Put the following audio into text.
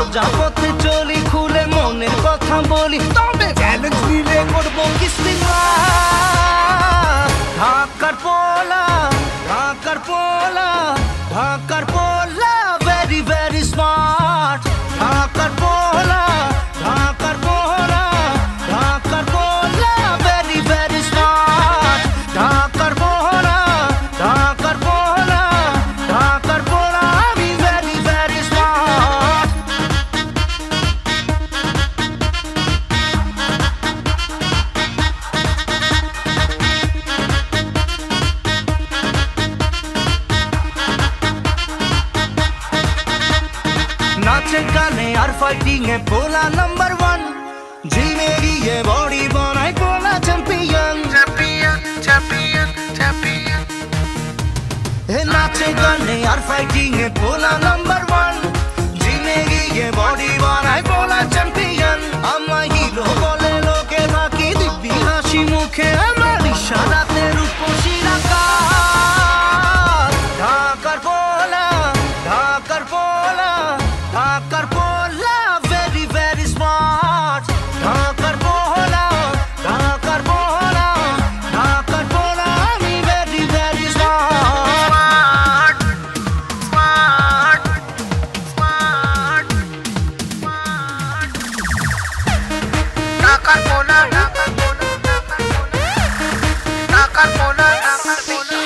সোজা পথে চলি, খুলে মনের কথা বলি, তবে চ্যালেঞ্জ নিলে করবো কিস্তি। ঢাকার পোলা, ঢাকার পোলা, ঢাকার পোলা, ভেরি ভেরি স্মার্ট। ঢাকার পোলা, ঢাকার পোলা, ঢাকার পোলা, ভেরি ভেরি স্মার্ট। ঢাকার পোলা, ঢাকার পোলা, ঢাকার পোলা, আমি ভেরি ভেরি স্মার্ট। नाचे गाने और फाइटिंग है पोला नंबर 1, जिमे ये बॉडी बनाए पोला चैंपियन, चैंपियन, चैंपियन, चैंपियन। नाचे गाने और फाइटिंग है पोला नंबर 1, जिमे ये बॉडी बनाए पोला चैंपियन। अम्मा हीरो बोले लोके बाकी दिव्य हासि मुखे আমার ইশারাতে রূপসী আকাশ। ঢাকার পোলা, ঢাকার পোলা, ঢাকার পোলা, ভেরি ভেরি স্মার্ট। ঢাকার পোলা, ঢাকার পোলা, ঢাকার পোলা, আমি very very smart. Smart, smart, smart. ঢাকার পোলা, ঢাকার পোলা, ঢাকার পোলা, ঢাকার পোলা, ঢাকার পোলা।